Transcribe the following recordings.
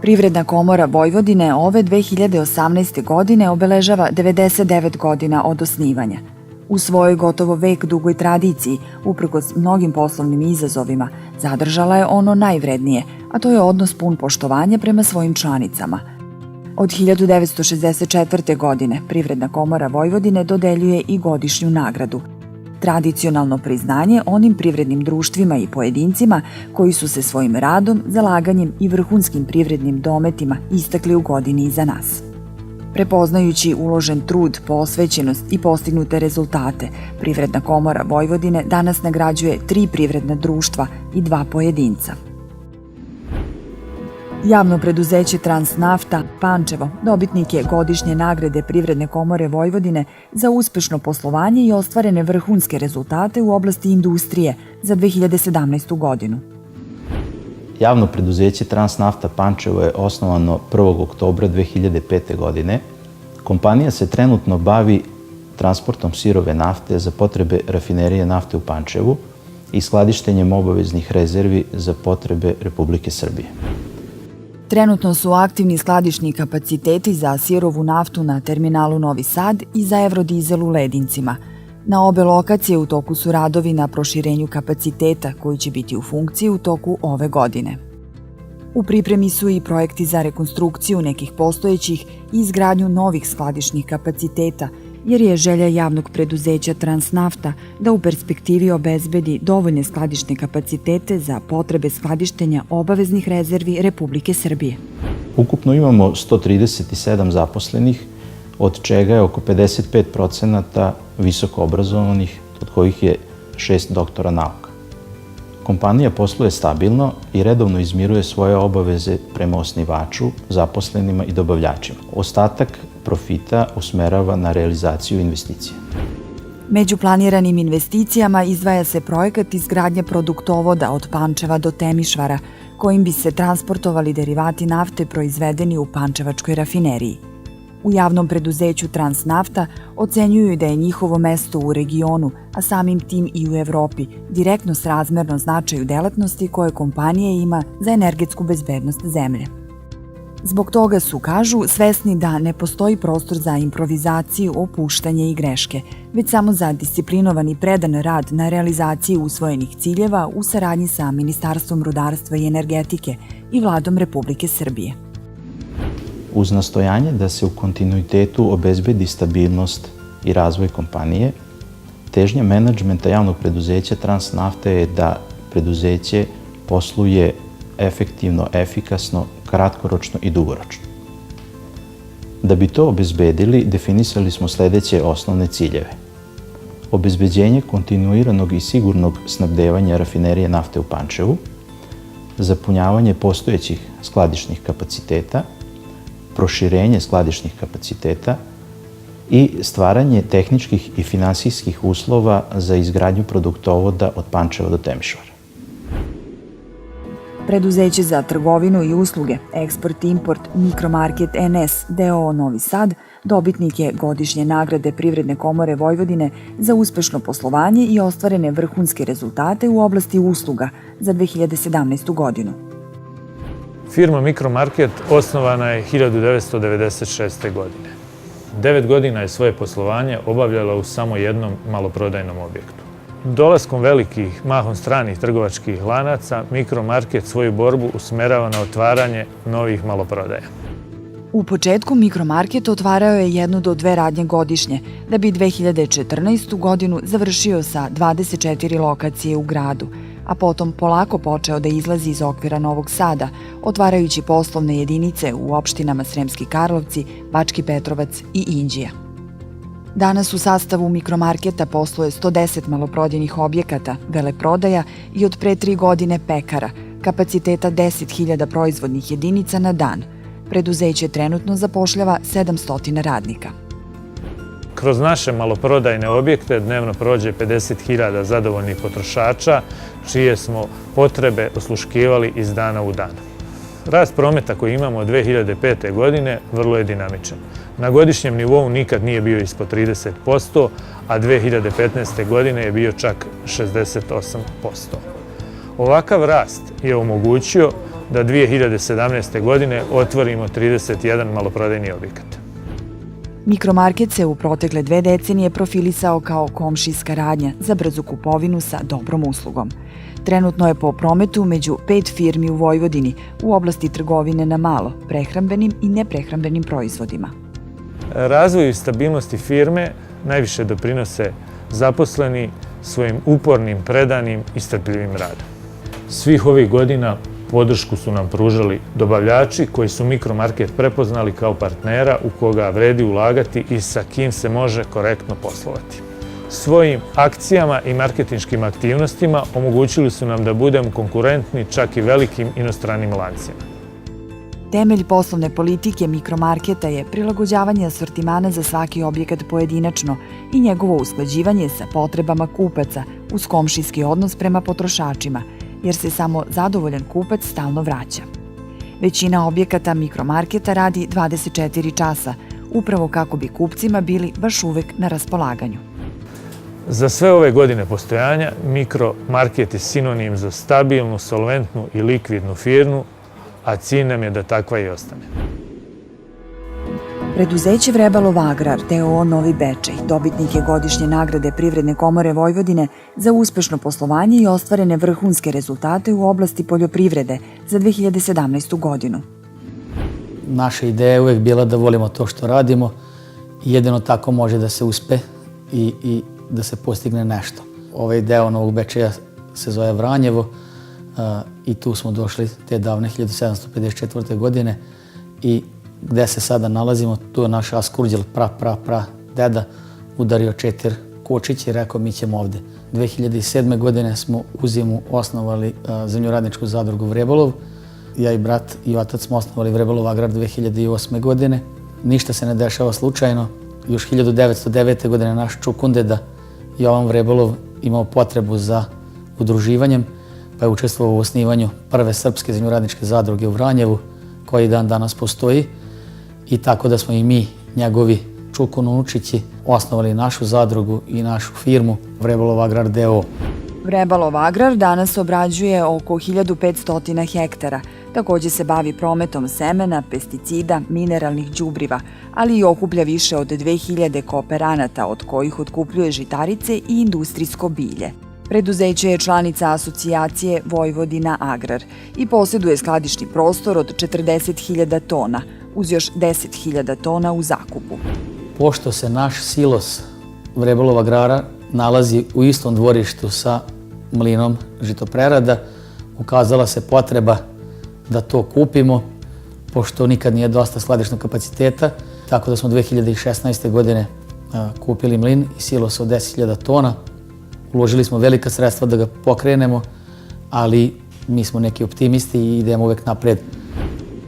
Privredna komora Vojvodine ove 2018. godine obeležava 99 godina od osnivanja. U svojoj gotovo vek dugoj tradiciji, uprkos mnogim poslovnim izazovima, zadržala je ono najvrednije, a to je odnos pun poštovanja prema svojim članicama. Od 1964. godine Privredna komora Vojvodine dodeljuje i godišnju nagradu. Tradicionalno priznanje onim privrednim društvima i pojedincima koji su se svojim radom, zalaganjem i vrhunskim privrednim dometima istakli u godini iza nas. Prepoznajući uložen trud, posvećenost i postignute rezultate, Privredna komora Vojvodine danas nagrađuje 3 privredna društva i 2 pojedinca. Javno preduzeće Transnafta Pančevo dobitnik je godišnje nagrade Privredne komore Vojvodine za uspešno poslovanje i ostvarene vrhunske rezultate u oblasti industrije za 2017. godinu. Javno preduzeće Transnafta Pančevo je osnovano 1. oktobra 2005. godine. Kompanija se trenutno bavi transportom sirove nafte za potrebe rafinerije nafte u Pančevu i skladištenjem obaveznih rezervi za potrebe Republike Srbije. Trenutno su aktivni skladišni kapaciteti za sirovu naftu na terminalu Novi Sad i za Evrodizel u Ledincima. Na obe lokacije u toku su radovi na proširenju kapaciteta koji će biti u funkciji u toku ove godine. U pripremi su i projekti za rekonstrukciju nekih postojećih i izgradnju novih skladišnih kapaciteta, jer je želja javnog preduzeća Transnafta da u perspektivi obezbedi dovoljne skladišne kapacitete za potrebe skladištenja obaveznih rezervi Republike Srbije. Ukupno imamo 137 zaposlenih, od čega je oko 55% visoko obrazovanih, od kojih je 6 doktora nauka. Kompanija posluje stabilno i redovno izmiruje svoje obaveze prema osnivaču, zaposlenima i dobavljačima. Ostatak profita usmerava na realizaciju investicija. Među planiranim investicijama izdvaja se projekat izgradnje produktovoda od Pančeva do Temišvara, kojim bi se transportovali derivati nafte proizvedeni u pančevačkoj rafineriji. U javnom preduzeću Transnafta ocenjuju da je njihovo mesto u regionu, a samim tim i u Evropi, direktno srazmerno značaju delatnosti koje kompanija ima za energetsku bezbednost zemlje. Zbog toga su, kažu, svesni da ne postoji prostor za improvizaciju, opuštanje i greške, već samo za disciplinovan i predan rad na realizaciji usvojenih ciljeva u saradnji sa Ministarstvom rudarstva i energetike i Vladom Republike Srbije. Uz nastojanje da se u kontinuitetu obezbedi stabilnost i razvoj kompanije, težnja menadžmenta javnog preduzeća Transnafte je da preduzeće posluje efektivno, efikasno, kratkoročno i dugoročno. Da bi to obezbedili, definisali smo sledeće osnovne ciljeve. Obezbeđenje kontinuiranog i sigurnog snabdevanja rafinerije nafte u Pančevu, zapunjavanje postojećih skladišnih kapaciteta, proširenje skladišnih kapaciteta i stvaranje tehničkih i finansijskih uslova za izgradnju produktovoda od Pančeva do Temišvara. Preduzeće za trgovinu i usluge Eksport-Import Mikromarket NS d.o.o. Novi Sad dobitnik je godišnje nagrade Privredne komore Vojvodine za uspešno poslovanje i ostvarene vrhunske rezultate u oblasti usluga za 2017. godinu. Firma Mikromarket osnovana je 1996. godine. 9 godina je svoje poslovanje obavljala u samo jednom maloprodajnom objektu. Dolaskom velikih, mahom stranih trgovačkih lanaca, Mikromarket svoju borbu usmerava na otvaranje novih maloprodaja. U početku Mikromarket otvarao je 1 do 2 radnje godišnje, da bi 2014. godinu završio sa 24 lokacije u gradu, a potom polako počeo da izlazi iz okvira Novog Sada, otvarajući poslovne jedinice u opštinama Sremski Karlovci, Bački Petrovac i Inđija. Danas u sastavu Mikromarketa posluje 110 maloprodajnih objekata, veleprodaja i od pre 3 godine pekara, kapaciteta 10.000 proizvodnih jedinica na dan. Preduzeće trenutno zapošljava 700 radnika. Kroz naše maloprodajne objekte dnevno prođe 50.000 zadovoljnih potrošača, čije smo potrebe osluškivali iz dana u dan. Rast prometa koji imamo od 2005. godine vrlo je dinamičan. Na godišnjem nivou nikad nije bio ispod 30%, a 2015. godine je bio čak 68%. Ovakav rast je omogućio da 2017. godine otvorimo 31 maloprodajni objekat. Mikromarket se u protekle 2 decenije profilisao kao komšijska radnja za brzu kupovinu sa dobrom uslugom. Trenutno je po prometu među 5 firmi u Vojvodini u oblasti trgovine na malo, prehrambenim i neprehrambenim proizvodima. Razvoju i stabilnosti firme najviše doprinose zaposleni svojim upornim, predanim i strpljivim radom. Svih ovih godina podršku su nam pružali dobavljači koji su Mikromarket prepoznali kao partnera u koga vredi ulagati i sa kim se može korektno poslovati. Svojim akcijama i marketinškim aktivnostima omogućili su nam da budemo konkurentni čak i velikim inostranim lancima. Temelj poslovne politike Mikromarketa je prilagođavanje asortimana za svaki objekat pojedinačno i njegovo usklađivanje sa potrebama kupaca uz komšijski odnos prema potrošačima, jer se samo zadovoljan kupac stalno vraća. Većina objekata Mikromarketa radi 24 časa, upravo kako bi kupcima bili baš uvek na raspolaganju. Za sve ove godine postojanja, Mikromarket je sinonim za stabilnu, solventnu i likvidnu firmu, a cilj nam je da takva i ostane. Preduzeće Vrebalov Agrar d.o.o. Novi Bečej dobitnik je godišnje nagrade Privredne komore Vojvodine za uspešno poslovanje i ostvarene vrhunske rezultate u oblasti poljoprivrede za 2017. godinu. Naša ideja je uvek bila da volimo to što radimo i jedino tako može da se uspe i da se postigne nešto. Ovaj deo Novog Bečeja se zove Vranjevo i tu smo došli te davne 1754. godine i gde se sada nalazimo, tu je naš Askurđel, pra deda, udario 4 kočiće i rekao mi ćemo ovde. 2007. godine smo u zimu osnovali zemljoradničku zadrugu Vrebalov. Ja i brat i otac smo osnovali Vrebalov Agrar 2008. godine. Ništa se ne dešava slučajno. Još 1909. godine naš čukundeda Jovan Vrebalov imao potrebu za udruživanjem, pa je učestvovao u osnivanju prve srpske zemljoradničke zadruge u Vranjevu, koja i dan danas postoji. I tako da smo i mi, njegovi čukunučići, osnovali našu zadrugu i našu firmu Vrebalov Agrar d.o.o. Vrebalov Agrar danas obrađuje oko 1500 hektara. Takođe se bavi prometom semena, pesticida, mineralnih đubriva, ali i okuplja više od 2000 kooperanata, od kojih otkupljuje žitarice i industrijsko bilje. Preduzeće je članica asocijacije Vojvodina Agrar i posjeduje skladišni prostor od 40.000 tona, uz još 10.000 tona u zakupu. Pošto se naš silos Vrebalov Agrara nalazi u istom dvorištu sa mlinom žitoprerada, ukazala se potreba da to kupimo, pošto nikad nije dosta skladišnog kapaciteta, tako da smo 2016. godine kupili mlin i silos od 10.000 tona. Uložili smo velika sredstva da ga pokrenemo, ali mi smo neki optimisti i idemo uvek napred.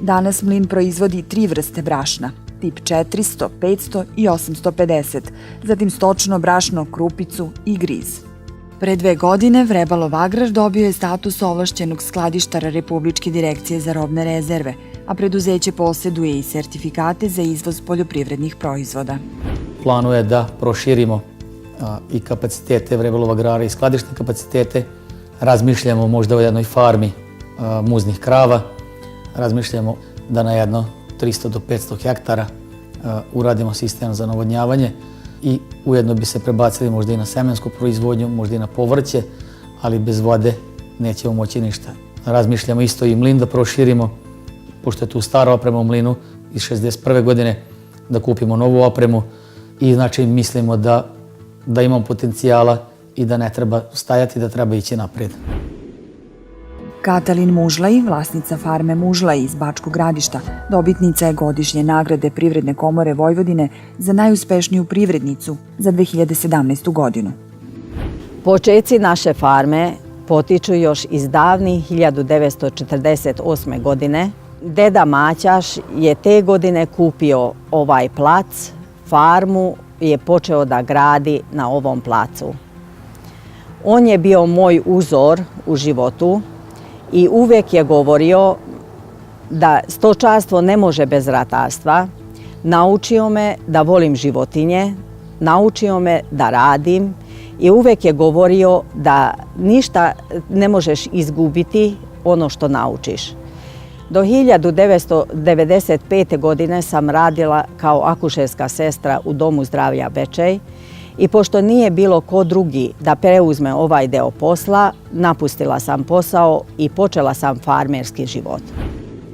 Danas mlin proizvodi 3 vrste brašna, tip 400, 500 i 850, zatim stočno brašno, krupicu i griz. Pre 2 godine Vrebalov Agrar dobio je status ovlašćenog skladištara Republičke direkcije za robne rezerve, a preduzeće posjeduje i sertifikate za izvoz poljoprivrednih proizvoda. Planu je da proširimo i kapacitete Vrebalov Agrara i skladišne kapacitete. Razmišljamo možda o jednoj farmi muznih krava. Razmišljamo da na jedno 300 do 500 hektara uradimo sistem za navodnjavanje i ujedno bi se prebacili možda i na semensku proizvodnju, možda i na povrće, ali bez vode nećemo moći ništa. Razmišljamo isto i mlin da proširimo, pošto je tu stara oprema u mlinu iz 61. godine, da kupimo novu opremu i znači mislimo da imamo potencijala i da ne treba stajati, da treba ići napred. Katalin Mužlaj, vlasnica farme Mužlaj iz Bačkog Gradišta, dobitnica je godišnje nagrade Privredne komore Vojvodine za najuspešniju privrednicu za 2017. godinu. Počeci naše farme potiču još iz davnih 1948. godine. Deda Maćaš je te godine kupio ovaj plac, farmu je počeo da gradi na ovom placu. On je bio moj uzor u životu i uvek je govorio da stočarstvo ne može bez ratarstva. Naučio me da volim životinje, naučio me da radim i uvek je govorio da ništa ne možeš izgubiti ono što naučiš. Do 1995. godine sam radila kao akušerska sestra u Domu zdravlja Bečej i pošto nije bilo ko drugi da preuzme ovaj deo posla, napustila sam posao i počela sam farmerski život.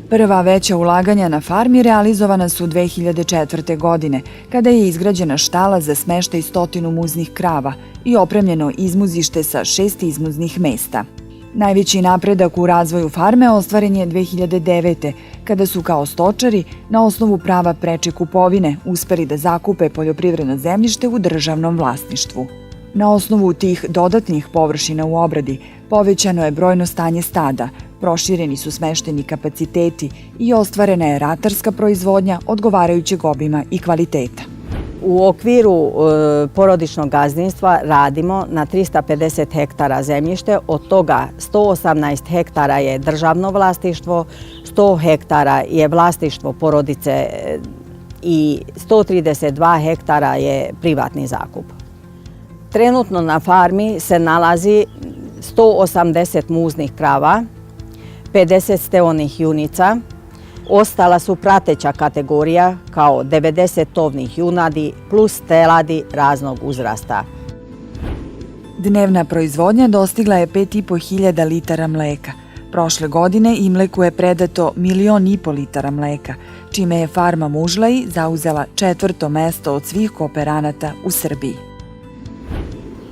Prva veća ulaganja na farmi realizovana su 2004. godine, kada je izgrađena štala za smeštaj 100 muznih krava i opremljeno izmuzište sa 6 izmuznih mesta. Najveći napredak u razvoju farme ostvaren je 2009. kada su kao stočari na osnovu prava preče kupovine uspeli da zakupe poljoprivredno zemljište u državnom vlasništvu. Na osnovu tih dodatnih površina u obradi povećano je brojno stanje stada, prošireni su smešteni kapaciteti i ostvarena je ratarska proizvodnja odgovarajućeg obima i kvaliteta. U okviru porodičnog gazdinstva radimo na 350 hektara zemljište, od toga 118 hektara je državno vlasništvo, 100 hektara je vlasništvo porodice i 132 hektara je privatni zakup. Trenutno na farmi se nalazi 180 muznih krava, 50 steonih junica, ostala su prateća kategorija kao 90 tovnih junadi plus teladi raznog uzrasta. Dnevna proizvodnja dostigla je 5.500 litara mleka. Prošle godine Imleku je predato 1,5 miliona litara mleka, čime je farma Mužlaji zauzela 4. mesto od svih kooperanata u Srbiji.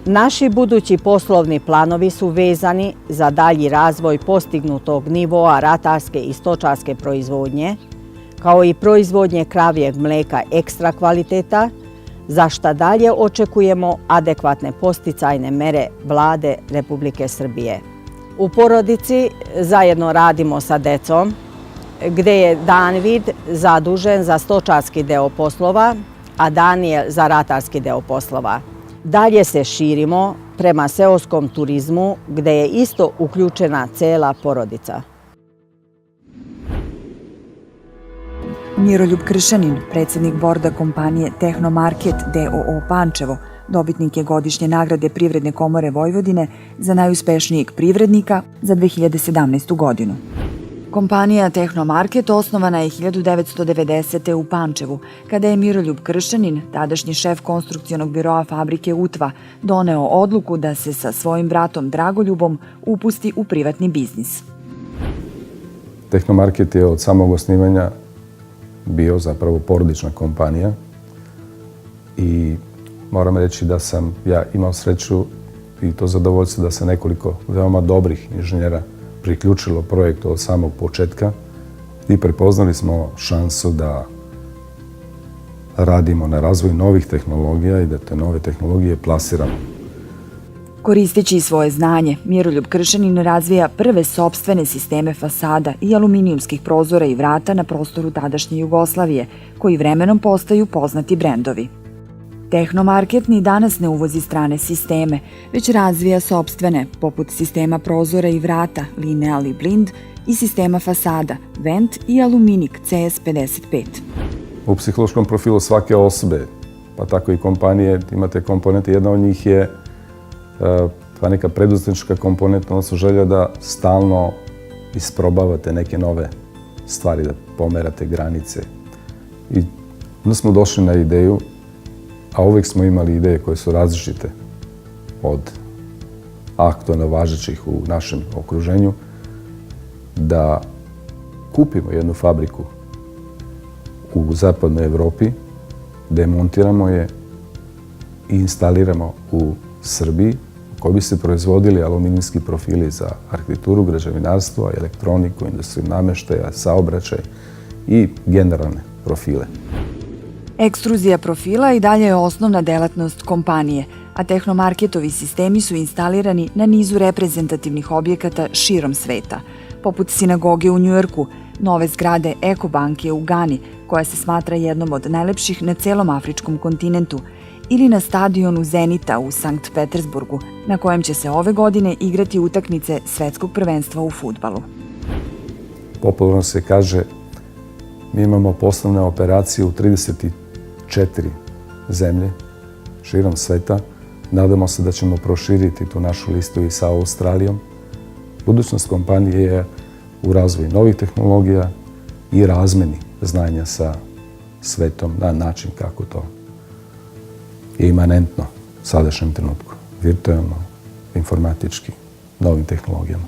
Naši budući poslovni planovi su vezani za dalji razvoj postignutog nivoa ratarske i stočarske proizvodnje, kao i proizvodnje kravjeg mleka ekstra kvaliteta, za šta dalje očekujemo adekvatne podsticajne mere Vlade Republike Srbije. U porodici zajedno radimo sa decom, gde je Danvid zadužen za stočarski deo poslova, a Danijel za ratarski deo poslova. Dalje se širimo prema seoskom turizmu, gde je isto uključena cela porodica. Miroljub Kršanin, predsjednik borda kompanije Tehnomarket d.o.o. Pančevo, dobitnik je godišnje nagrade Privredne komore Vojvodine za najuspešnijeg privrednika za 2017. godinu. Kompanija Tehnomarket osnovana je 1990. u Pančevu, kada je Miroljub Kršanin, tadašnji šef konstrukcionog biroa fabrike Utva, doneo odluku da se sa svojim bratom Dragoljubom upusti u privatni biznis. Tehnomarket je od samog osnivanja bio zapravo porodična kompanija i moram reći da sam ja imao sreću i to zadovoljstvo da se nekoliko veoma dobrih inženjera priključilo projektu od samog početka i prepoznali smo šansu da radimo na razvoju novih tehnologija i da te nove tehnologije plasiramo. Koristeći svoje znanje, Miroljub Kršanin razvija prve sopstvene sisteme fasada i aluminijumskih prozora i vrata na prostoru tadašnje Jugoslavije, koji vremenom postaju poznati brendovi. Tehnomarket ni danas ne uvozi strane sisteme, već razvija sopstvene, poput sistema prozora i vrata, Lineal i Blind, i sistema fasada, Vent i Aluminik CS55. U psihološkom profilu svake osobe, pa tako i kompanije, imate komponente. Jedna od njih je ta neka preduzetnička komponenta, odnosno želja da stalno isprobavate neke nove stvari, da pomerate granice. I onda smo došli na ideju, a uvijek smo imali ideje koje su različite od aktualno važećih u našem okruženju, da kupimo jednu fabriku u zapadnoj Evropi, demontiramo je i instaliramo u Srbiji, u kojoj bi se proizvodili aluminijski profili za arhitekturu, građevinarstvo, elektroniku, industriju namještaja, saobraćaj i generalne profile. Ekstruzija profila i dalje je osnovna delatnost kompanije, a Tehnomarketovi sistemi su instalirani na nizu reprezentativnih objekata širom sveta, poput sinagoge u Njujorku, nove zgrade Ekobanke u Gani, koja se smatra jednom od najlepših na celom afričkom kontinentu, ili na stadionu Zenita u Sankt Petersburgu, na kojem će se ove godine igrati utakmice svetskog prvenstva u fudbalu. Popularno se kaže, mi imamo poslovne operacije u 34 zemlje širom sveta. Nadamo se da ćemo proširiti tu našu listu i sa Australijom. Budućnost kompanije je u razvoju novih tehnologija i razmeni znanja sa svetom na način kako to je imanentno sadašnjem trenutku, virtualno, informatički, novim tehnologijama.